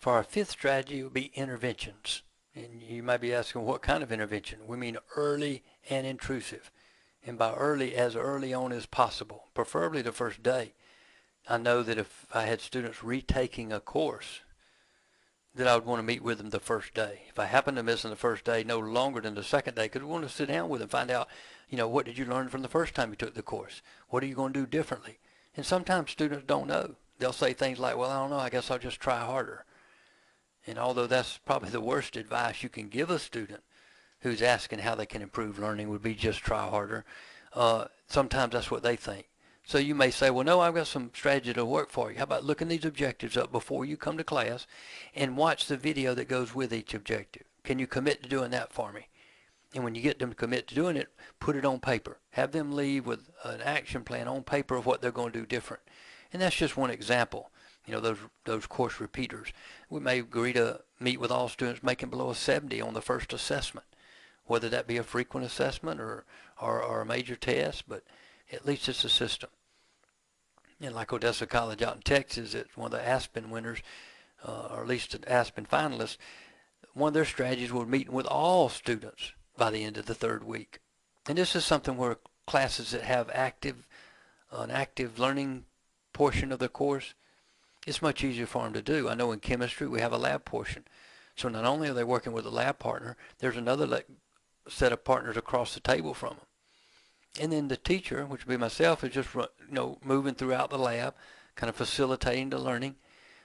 For our fifth strategy, it would be interventions. And you might be asking, what kind of intervention? We mean early and intrusive. And by early, as early on as possible, preferably the first day. I know that if I had students retaking a course, that I would want to meet with them the first day. If I happen to miss them the first day, no longer than the second day, because we want to sit down with them, find out, what did you learn from the first time you took the course? What are you going to do differently? And sometimes students don't know. They'll say things like, well, I don't know, I guess I'll just try harder. And although that's probably the worst advice you can give a student who's asking how they can improve learning would be just try harder, sometimes that's what they think. So you may say, well, no, I've got some strategy to work for you. How about looking these objectives up before you come to class and watch the video that goes with each objective? Can you commit to doing that for me? And when you get them to commit to doing it, put it on paper. Have them leave with an action plan on paper of what they're going to do different. And that's just one example. Those course repeaters. We may agree to meet with all students making below a 70 on the first assessment, whether that be a frequent assessment or a major test, but at least it's a system. And like Odessa College out in Texas, it's one of the Aspen winners, or at least an Aspen finalist. One of their strategies was meeting with all students by the end of the third week. And this is something where classes that have an active learning portion of the course, it's much easier for them to do. I know in chemistry we have a lab portion. So not only are they working with a lab partner, there's another set of partners across the table from them. And then the teacher, which would be myself, is just moving throughout the lab, kind of facilitating the learning.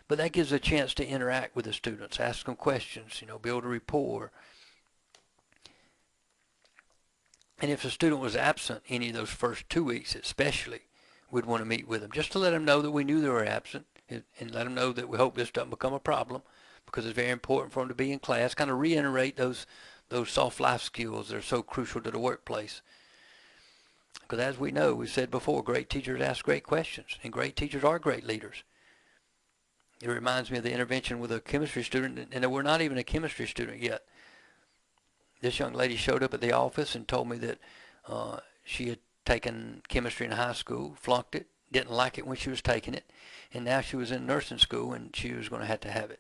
But that gives a chance to interact with the students, ask them questions, build a rapport. And if a student was absent any of those first 2 weeks especially, we'd want to meet with them just to let them know that we knew they were absent and let them know that we hope this doesn't become a problem because it's very important for them to be in class, kind of reiterate those soft life skills that are so crucial to the workplace. Because as we know, we've said before, great teachers ask great questions, and great teachers are great leaders. It reminds me of the intervention with a chemistry student, and we're not even a chemistry student yet. This young lady showed up at the office and told me that she had taken chemistry in high school, flunked it, didn't like it when she was taking it, and now she was in nursing school and she was going to have it.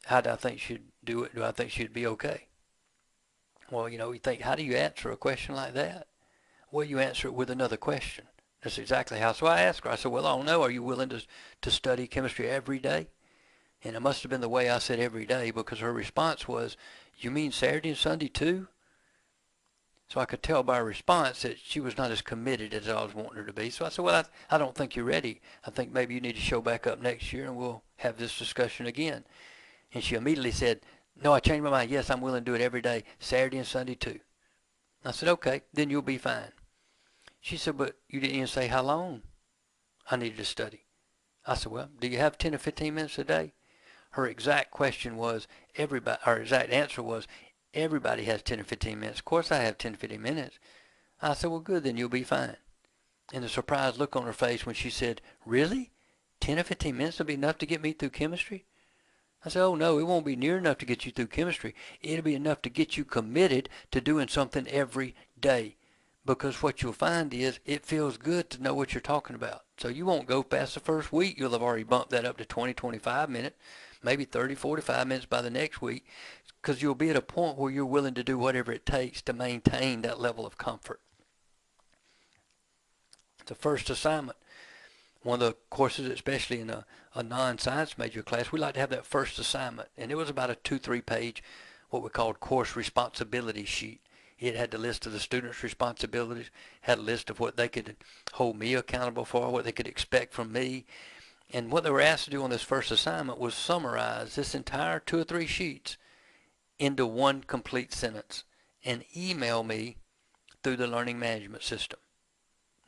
How do I think she'd do it? Do I think she'd be okay? Well, you think, how do you answer a question like that? Well, you answer it with another question. That's exactly how. So I asked her, I said, well, I don't know, are you willing to study chemistry every day? And it must have been the way I said every day, because her response was, you mean Saturday and Sunday too? So I could tell by her response that she was not as committed as I was wanting her to be. So I said, well, I don't think you're ready. I think maybe you need to show back up next year and we'll have this discussion again. And she immediately said, no, I changed my mind. Yes, I'm willing to do it every day, Saturday and Sunday too. I said, okay, then you'll be fine. She said, but you didn't even say how long I needed to study. I said, well, do you have 10 or 15 minutes a day? Her exact question was, her exact answer was, everybody has 10 or 15 minutes. Of course I have 10 or 15 minutes. I said, well, good, then you'll be fine. And the surprised look on her face when she said, really? 10 or 15 minutes will be enough to get me through chemistry? I said, oh, no, it won't be near enough to get you through chemistry. It'll be enough to get you committed to doing something every day. Because what you'll find is it feels good to know what you're talking about. So you won't go past the first week. You'll have already bumped that up to 20, 25 minutes, maybe 30, 45 minutes by the next week, because you'll be at a point where you're willing to do whatever it takes to maintain that level of comfort. The first assignment, one of the courses, especially in a non-science major class, we like to have that first assignment. And it was about a 2-3 page, what we called course responsibility sheet. It had the list of the students' responsibilities, had a list of what they could hold me accountable for, what they could expect from me. And what they were asked to do on this first assignment was summarize this entire 2 or 3 sheets into one complete sentence and email me through the learning management system.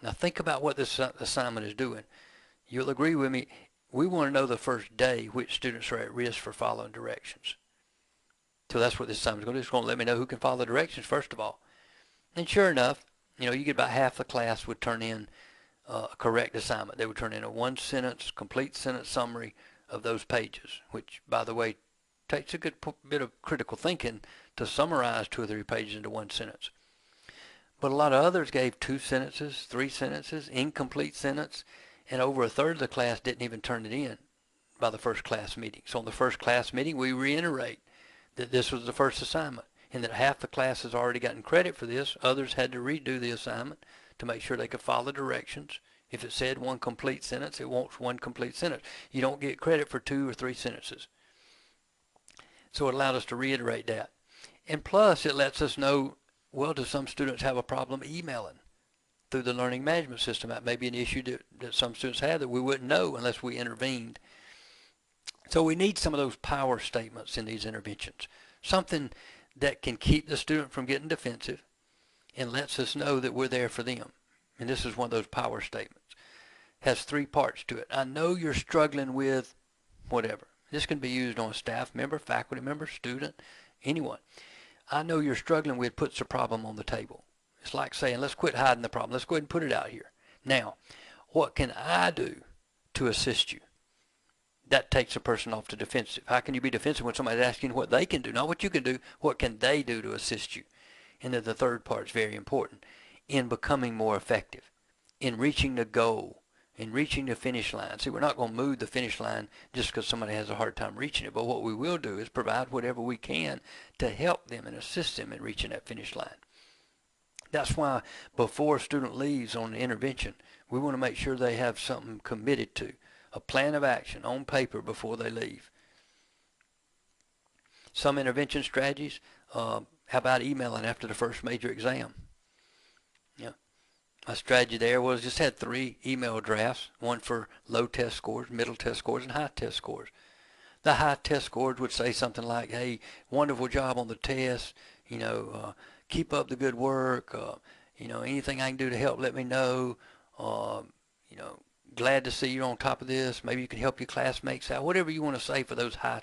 Now think about what this assignment is doing. You'll agree with me, we want to know the first day which students are at risk for following directions. So that's what this assignment is going to do. It's going to let me know who can follow the directions first of all. And sure enough, you get about half the class would turn in a correct assignment. They would turn in a 1-sentence, complete sentence summary of those pages, which, by the way, takes a good bit of critical thinking to summarize 2 or 3 pages into 1 sentence. But a lot of others gave 2 sentences, 3 sentences, incomplete sentence, and over a third of the class didn't even turn it in. by the first class meeting. So on the first class meeting, we reiterate that this was the first assignment and that half the class has already gotten credit for this. Others had to redo the assignment to make sure they could follow directions. If it said one complete sentence, it wants one complete sentence. You don't get credit for 2 or 3 sentences. So it allowed us to reiterate that. And plus, it lets us know, well, do some students have a problem emailing through the learning management system? That may be an issue that some students have that we wouldn't know unless we intervened. So we need some of those power statements in these interventions. Something that can keep the student from getting defensive and lets us know that we're there for them. And this is one of those power statements. Has 3 parts to it. I know you're struggling with whatever. This can be used on a staff member, faculty member, student, anyone. I know you're struggling with puts a problem on the table. It's like saying, let's quit hiding the problem. Let's go ahead and put it out here. Now, what can I do to assist you? That takes a person off to defensive. How can you be defensive when somebody's asking what they can do? Not what you can do, what can they do to assist you? And then the third part is very important. In becoming more effective, in reaching the goal, in reaching the finish line. See, we're not going to move the finish line just because somebody has a hard time reaching it, but what we will do is provide whatever we can to help them and assist them in reaching that finish line. That's why before a student leaves on an intervention, we want to make sure they have something committed to, a plan of action on paper before they leave. Some intervention strategies, how about emailing after the first major exam? Yeah. My strategy there was just had 3 email drafts, one for low test scores, middle test scores, and high test scores. The high test scores would say something like, hey, wonderful job on the test, keep up the good work, anything I can do to help, let me know, glad to see you on top of this, maybe you can help your classmates out, whatever you want to say for those high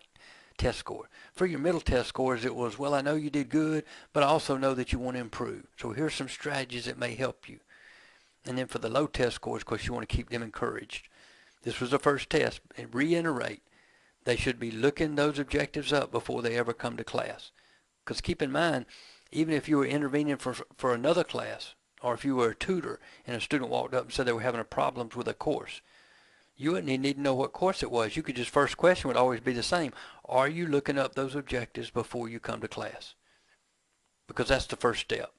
test scores. For your middle test scores, it was, well, I know you did good, but I also know that you want to improve. So here's some strategies that may help you. And then for the low test scores, of course, you want to keep them encouraged. This was the first test. And reiterate, they should be looking those objectives up before they ever come to class. Because keep in mind, even if you were intervening for another class, or if you were a tutor and a student walked up and said they were having problems with a course, you wouldn't even need to know what course it was. You could just, first question would always be the same. Are you looking up those objectives before you come to class? Because that's the first step.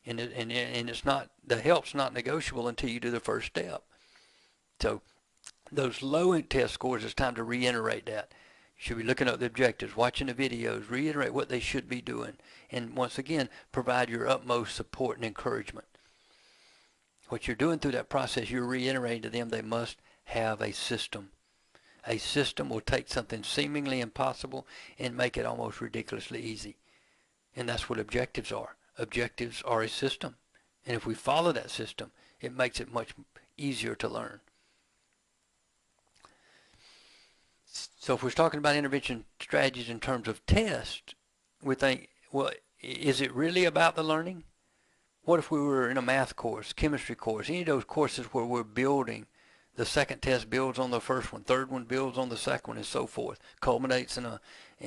And it's not, the help's not negotiable until you do the first step. So those low test scores, it's time to reiterate that. You should be looking up the objectives, watching the videos, reiterate what they should be doing. And once again, provide your utmost support and encouragement. What you're doing through that process, you're reiterating to them they must have a system. A system will take something seemingly impossible and make it almost ridiculously easy. And that's what objectives are. Objectives are a system. And if we follow that system, it makes it much easier to learn. So if we're talking about intervention strategies in terms of test, we think, well, is it really about the learning? What if we were in a math course, chemistry course, any of those courses where we're building, the second test builds on the first one, third one builds on the second one, and so forth, culminates in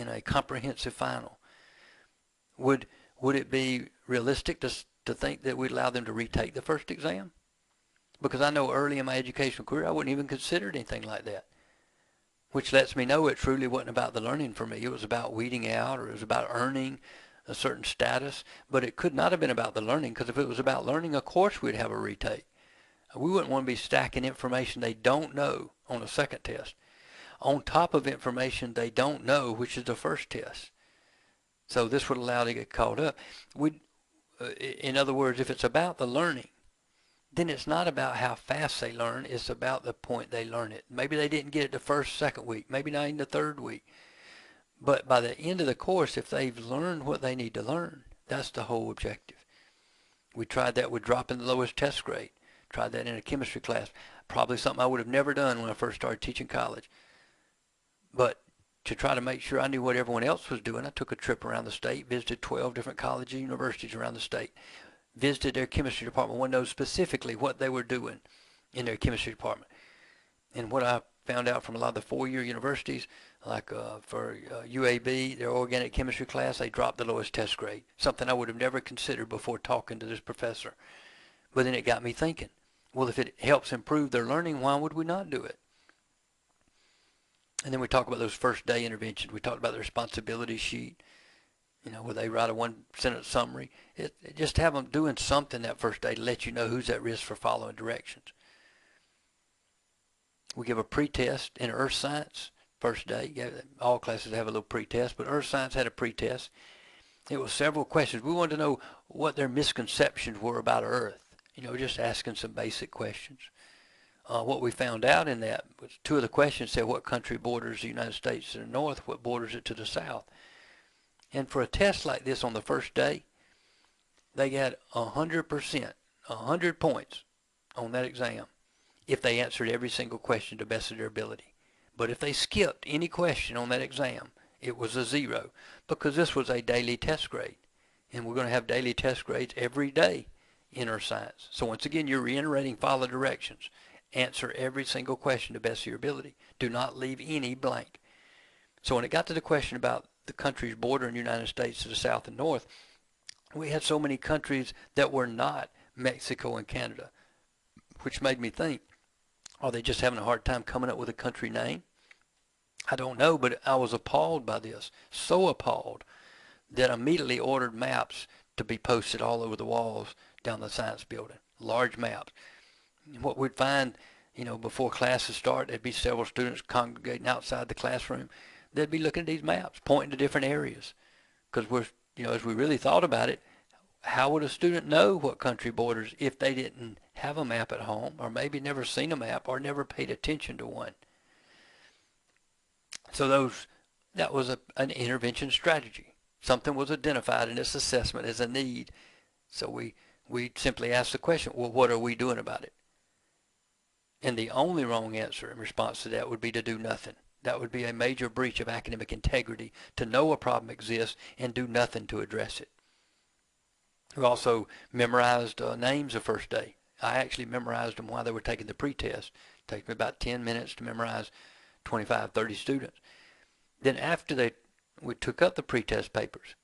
a comprehensive final? Would it be realistic to think that we'd allow them to retake the first exam? Because I know early in my educational career, I wouldn't even consider anything like that, which lets me know it truly wasn't about the learning for me. It was about weeding out, or it was about earning a certain status, but it could not have been about the learning, because if it was about learning, of course we'd have a retake. We wouldn't want to be stacking information they don't know on a second test, on top of information they don't know, which is the first test. So this would allow them to get caught up. In other words, if it's about the learning, then it's not about how fast they learn, it's about the point they learn it. Maybe they didn't get it the first, second week, maybe not even the third week. But by the end of the course, if they've learned what they need to learn, that's the whole objective. We tried that with dropping the lowest test grade. Tried that in a chemistry class. Probably something I would have never done when I first started teaching college. But to try to make sure I knew what everyone else was doing, I took a trip around the state, visited 12 different colleges and universities around the state, visited their chemistry department, wanted to know specifically what they were doing in their chemistry department. And what I found out from a lot of the four-year universities, like for UAB, their organic chemistry class, they dropped the lowest test grade, something I would have never considered before talking to this professor. But then it got me thinking, well, if it helps improve their learning, why would we not do it? And then we talk about those first day interventions. We talked about the responsibility sheet, where they write a one-sentence summary. Just have them doing something that first day to let you know who's at risk for following directions. We give a pre-test in earth science first day. All classes have a little pre-test, but earth science had a pre-test. It was several questions. We wanted to know what their misconceptions were about Earth. Just asking some basic questions. What we found out in that was two of the questions said what country borders the United States to the north, what borders it to the south. And for a test like this on the first day, they got 100%, 100 points on that exam if they answered every single question to the best of their ability. But if they skipped any question on that exam, it was a 0 because this was a daily test grade. And we're going to have daily test grades every day in Earth Science. So once again, you're reiterating follow directions. Answer every single question to the best of your ability. Do not leave any blank. So when it got to the question about the countries bordering the United States to the south and north, we had so many countries that were not Mexico and Canada, which made me think, are they just having a hard time coming up with a country name? I don't know, but I was appalled by this, so appalled that I immediately ordered maps to be posted all over the walls down the science building, large maps. And what we'd find, before classes start, there'd be several students congregating outside the classroom. They'd be looking at these maps, pointing to different areas. Because as we really thought about it, how would a student know what country borders if they didn't have a map at home, or maybe never seen a map, or never paid attention to one? So that was an intervention strategy. Something was identified in this assessment as a need. So we simply asked the question, well, what are we doing about it? And the only wrong answer in response to that would be to do nothing. That would be a major breach of academic integrity, to know a problem exists and do nothing to address it. We also memorized names the first day. I actually memorized them while they were taking the pretest. It takes me about 10 minutes to memorize 25, 30 students. Then after we took up the pretest papers,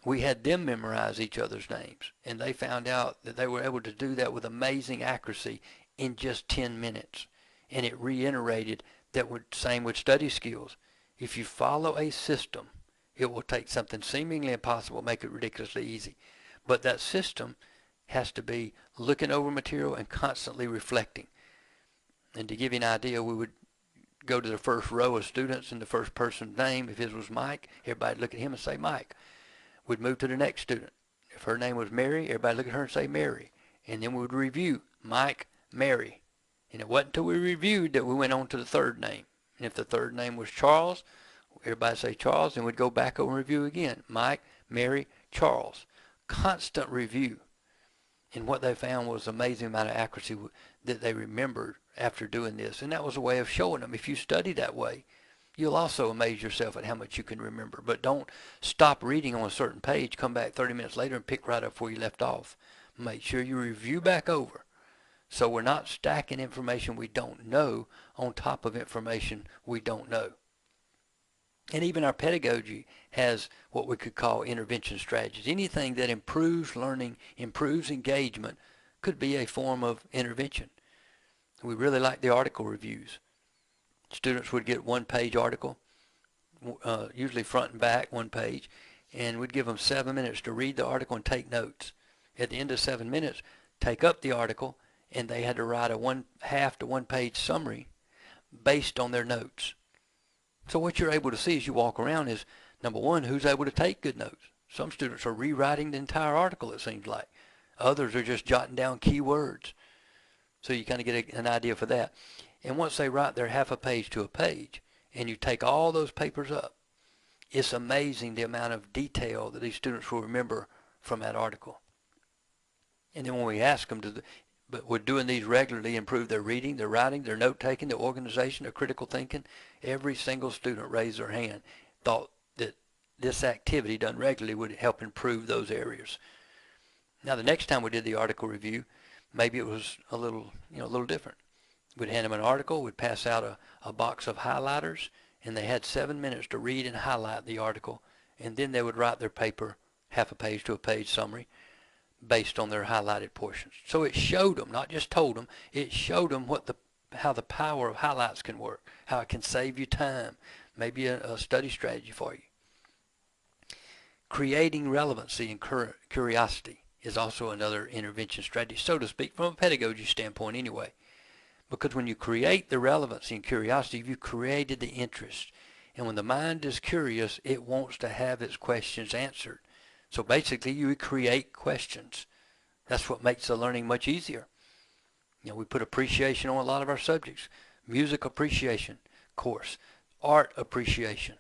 we had them memorize each other's names, and they found out that they were able to do that with amazing accuracy in just 10 minutes. And it reiterated that same with study skills. If you follow a system, it will take something seemingly impossible and make it ridiculously easy. But that system has to be looking over material and constantly reflecting. And to give you an idea, we would go to the first row of students and the first person's name. If his was Mike, everybody would look at him and say Mike. We'd move to the next student. If her name was Mary, everybody would look at her and say Mary. And then we would review Mike, Mary. And it wasn't until we reviewed that we went on to the third name. And if the third name was Charles, everybody say Charles, and we'd go back over and review again. Mike, Mary, Charles. Constant review. And what they found was an amazing amount of accuracy that they remembered after doing this. And that was a way of showing them, if you study that way, you'll also amaze yourself at how much you can remember. But don't stop reading on a certain page, come back 30 minutes later and pick right up where you left off. Make sure you review back over. So we're not stacking information we don't know on top of information we don't know. And even our pedagogy has what we could call intervention strategies. Anything that improves learning, improves engagement, could be a form of intervention. We really like the article reviews. Students would get one-page article, usually front and back, one page, and we'd give them 7 minutes to read the article and take notes. At the end of 7 minutes, take up the article, and they had to write a half to one-page summary based on their notes. So what you're able to see as you walk around is, number one, who's able to take good notes. Some students are rewriting the entire article, it seems like. Others are just jotting down key words. So you kind of get an idea for that. And once they write their half a page to a page, and you take all those papers up, it's amazing the amount of detail that these students will remember from that article. And then when we ask them but we're doing these regularly, improve their reading, their writing, their note-taking, their organization, their critical thinking, every single student raised their hand, thought that this activity done regularly would help improve those areas. Now the next time we did the article review, maybe it was a little different. We'd hand them an article, we'd pass out a box of highlighters, and they had 7 minutes to read and highlight the article, and then they would write their paper, half a page to a page summary, based on their highlighted portions. So it showed them, not just told them, it showed them what the how the power of highlights can work, how it can save you time, maybe a study strategy for you. Creating relevancy and curiosity is also another intervention strategy, so to speak, from a pedagogy standpoint anyway. Because when you create the relevancy and curiosity, you've created the interest. And when the mind is curious, it wants to have its questions answered. So basically, you create questions. That's what makes the learning much easier. We put appreciation on a lot of our subjects. Music appreciation course, art appreciation.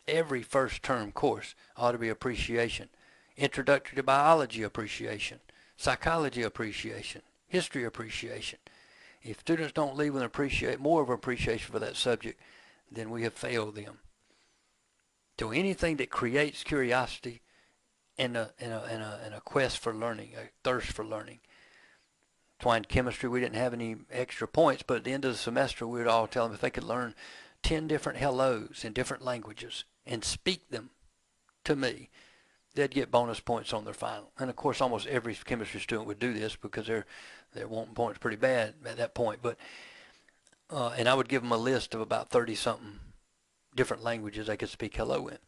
Every first term course ought to be appreciation. Introductory to biology appreciation, psychology appreciation, history appreciation. If students don't leave with more of an appreciation for that subject, then we have failed them. So anything that creates curiosity and a quest for learning, a thirst for learning. That's why in chemistry we didn't have any extra points, but at the end of the semester we would all tell them if they could learn 10 different hellos in different languages and speak them to me, they'd get bonus points on their final. And of course almost every chemistry student would do this because they're wanting points pretty bad at that point. But and I would give them a list of about 30-something different languages they could speak hello in.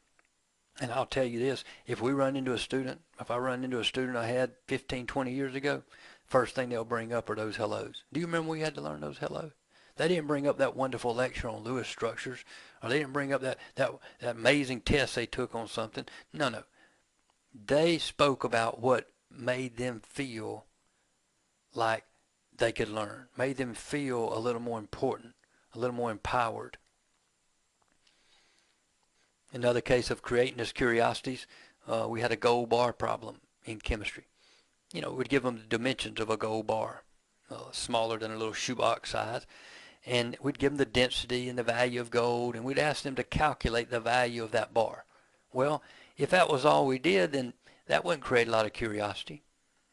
And I'll tell you this, if I run into a student I had 15, 20 years ago, first thing they'll bring up are those hellos. Do you remember we had to learn those hellos? They didn't bring up that wonderful lecture on Lewis structures, or they didn't bring up that amazing test they took on something. No. They spoke about what made them feel like they could learn, made them feel a little more important, a little more empowered. Another case of creating this curiosities, we had a gold bar problem in chemistry. We'd give them the dimensions of a gold bar, smaller than a little shoebox size, and we'd give them the density and the value of gold, and we'd ask them to calculate the value of that bar. Well, if that was all we did, then that wouldn't create a lot of curiosity.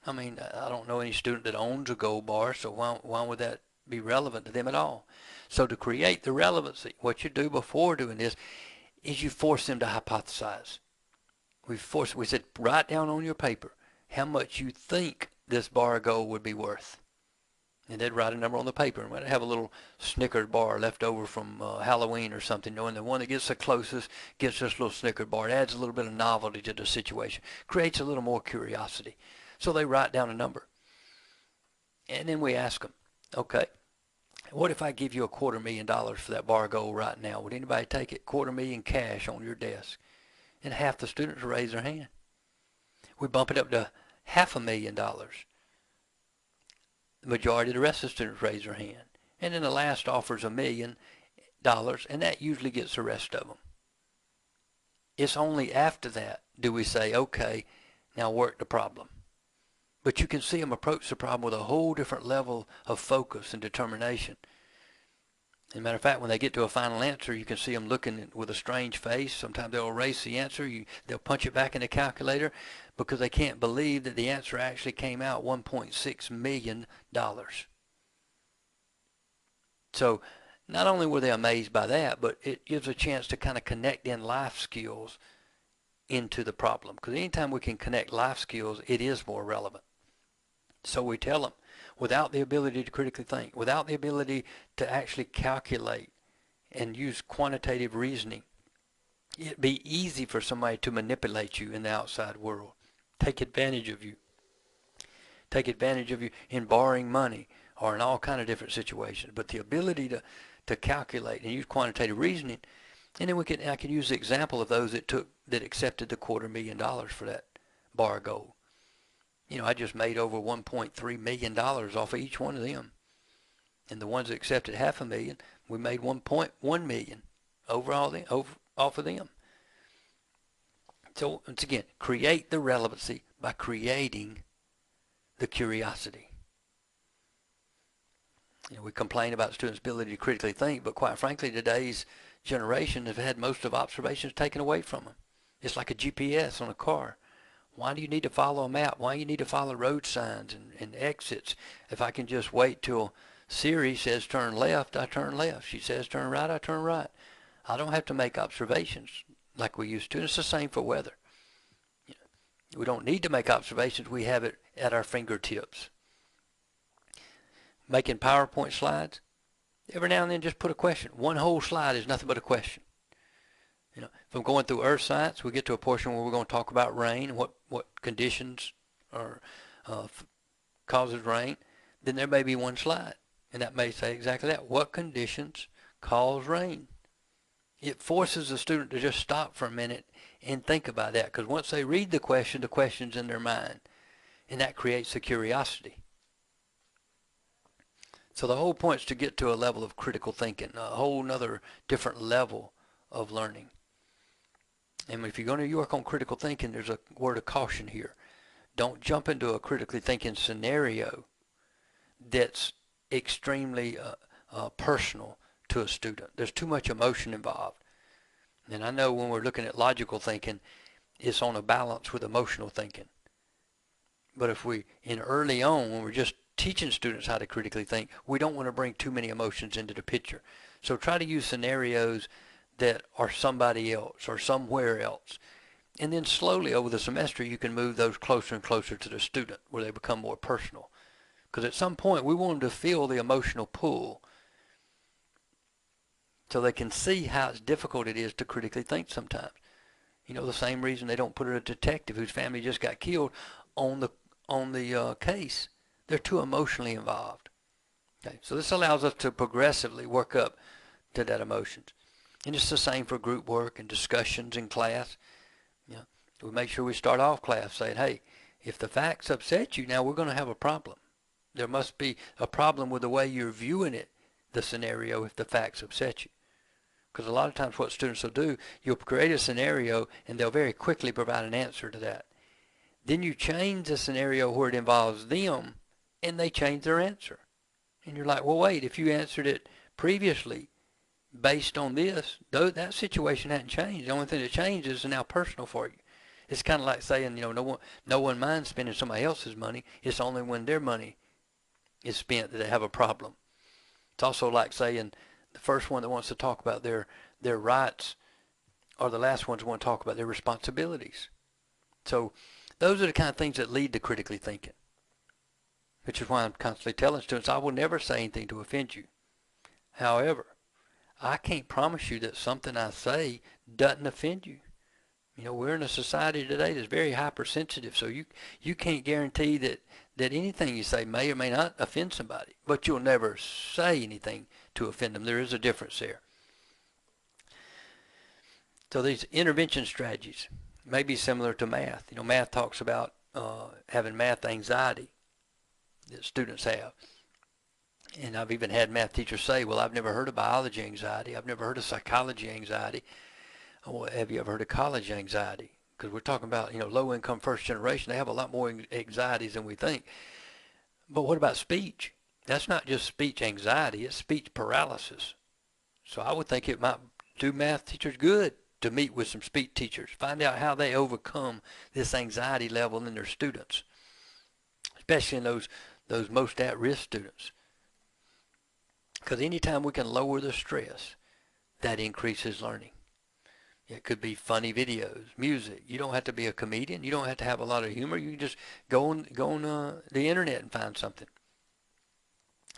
I mean, I don't know any student that owns a gold bar, so why would that be relevant to them at all? So to create the relevancy, what you do before doing this is you force them to hypothesize. We said, write down on your paper how much you think this bar of gold would be worth. And they'd write a number on the paper, and we'd have a little Snickers bar left over from Halloween or something, knowing the one that gets the closest gets this little Snickers bar. It adds a little bit of novelty to the situation, creates a little more curiosity. So they write down a number. And then we ask them, okay, what if I give you $250,000 for that bar of gold right now? Would anybody take it? $250,000 cash on your desk. And half the students raise their hand. We bump it up to $500,000. The majority of the rest of the students raise their hand. And then the last offers $1 million, and that usually gets the rest of them. It's only after that do we say, okay, now work the problem. But you can see them approach the problem with a whole different level of focus and determination. As a matter of fact, when they get to a final answer, you can see them looking with a strange face. Sometimes they'll erase the answer. They'll punch it back in the calculator because they can't believe that the answer actually came out $1.6 million. So not only were they amazed by that, but it gives a chance to kind of connect in life skills into the problem. Because anytime we can connect life skills, it is more relevant. So we tell them, without the ability to critically think, without the ability to actually calculate and use quantitative reasoning, it'd be easy for somebody to manipulate you in the outside world, take advantage of you in borrowing money or in all kind of different situations. But the ability to calculate and use quantitative reasoning, and then I can use the example of those that accepted the $250,000 for that bar of gold. I just made over $1.3 million off of each one of them. And the ones that accepted $500,000, we made $1.1 million off of them. So once again, create the relevancy by creating the curiosity. We complain about students' ability to critically think, but quite frankly, today's generation have had most of observations taken away from them. It's like a GPS on a car. Why do you need to follow a map? Why do you need to follow road signs and exits? If I can just wait till Siri says turn left, I turn left. She says turn right, I turn right. I don't have to make observations like we used to. And it's the same for weather. We don't need to make observations. We have it at our fingertips. Making PowerPoint slides, Every now and then just put a question. One whole slide is nothing but a question. If I'm going through earth science, we get to a portion where we're going to talk about rain and what conditions are causes rain. Then there may be one slide, and that may say exactly that. What conditions cause rain? It forces the student to just stop for a minute and think about that, because once they read the question's in their mind, and that creates a curiosity. So the whole point is to get to a level of critical thinking, a whole nother different level of learning. And if you're going to work on critical thinking, there's a word of caution here. Don't jump into a critically thinking scenario that's extremely personal to a student. There's too much emotion involved. And I know when we're looking at logical thinking, it's on a balance with emotional thinking. But if early on, when we're just teaching students how to critically think, we don't want to bring too many emotions into the picture. So try to use scenarios that are somebody else or somewhere else. And then slowly over the semester, you can move those closer and closer to the student where they become more personal. Because at some point, we want them to feel the emotional pull so they can see how difficult it is to critically think sometimes. The same reason they don't put a detective whose family just got killed on the case. They're too emotionally involved. Okay, so this allows us to progressively work up to that emotions. And it's the same for group work and discussions in class. We make sure we start off class saying, hey, if the facts upset you, now we're going to have a problem. There must be a problem with the way you're viewing it, the scenario, if the facts upset you. Because a lot of times what students will do, you'll create a scenario and they'll very quickly provide an answer to that. Then you change the scenario where it involves them and they change their answer. And you're like, well, wait, if you answered it previously based on this, though that situation hadn't changed. The only thing that changed is now personal for you. It's kind of like saying, no one minds spending somebody else's money. It's only when their money is spent that they have a problem. It's also like saying the first one that wants to talk about their rights are the last ones who want to talk about their responsibilities. So those are the kind of things that lead to critically thinking, which is why I'm constantly telling students, I will never say anything to offend you. However, I can't promise you that something I say doesn't offend you. We're in a society today that's very hypersensitive, so you can't guarantee that anything you say may or may not offend somebody, but you'll never say anything to offend them. There is a difference there. So these intervention strategies may be similar to math. Math talks about having math anxiety that students have. And I've even had math teachers say, well, I've never heard of biology anxiety. I've never heard of psychology anxiety. Well, have you ever heard of college anxiety? Because we're talking about, low-income first generation. They have a lot more anxieties than we think. But what about speech? That's not just speech anxiety. It's speech paralysis. So I would think it might do math teachers good to meet with some speech teachers. Find out how they overcome this anxiety level in their students, especially in those most at-risk students. Because anytime we can lower the stress, that increases learning. It could be funny videos, music. You don't have to be a comedian. You don't have to have a lot of humor. You can just go on the internet and find something.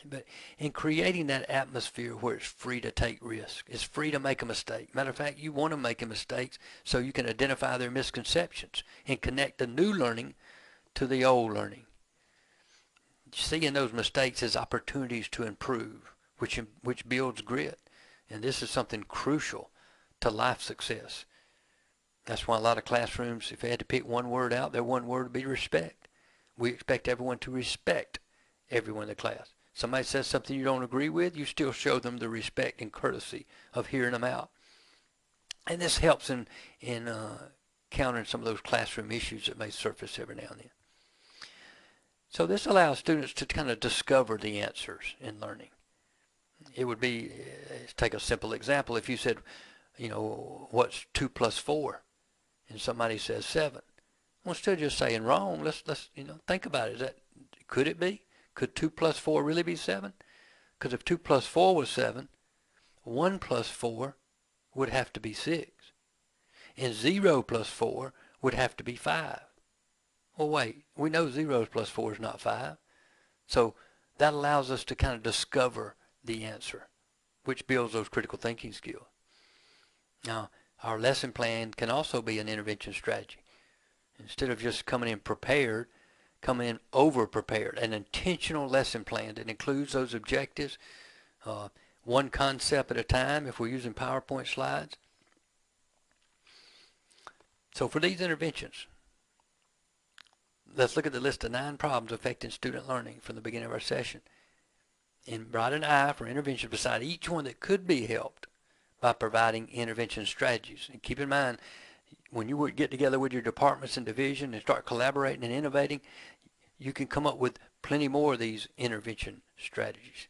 But in creating that atmosphere where it's free to take risks, it's free to make a mistake. Matter of fact, you want to make mistakes so you can identify their misconceptions and connect the new learning to the old learning. Seeing those mistakes as opportunities to improve, which builds grit. And this is something crucial to life success. That's why a lot of classrooms, if they had to pick one word out, their one word would be respect. We expect everyone to respect everyone in the class. Somebody says something you don't agree with, you still show them the respect and courtesy of hearing them out. And this helps in countering some of those classroom issues that may surface every now and then. So this allows students to kind of discover the answers in learning. It would be, let's take a simple example. If you said, what's 2 plus 4? And somebody says 7. Well, instead of just saying wrong, let's think about it. Could it be? Could 2 plus 4 really be 7? Because if 2 plus 4 was 7, 1 plus 4 would have to be 6. And 0 plus 4 would have to be 5. Well, wait, we know 0 plus 4 is not 5. So that allows us to kind of discover the answer which builds those critical thinking skills. Now, our lesson plan can also be an intervention strategy. Instead of just coming in prepared, come in over-prepared, an intentional lesson plan that includes those objectives, one concept at a time if we're using PowerPoint slides. So for these interventions, let's look at the list of 9 problems affecting student learning from the beginning of our session. And write an I for intervention beside each one that could be helped by providing intervention strategies. And keep in mind, when you get together with your departments and division and start collaborating and innovating, you can come up with plenty more of these intervention strategies.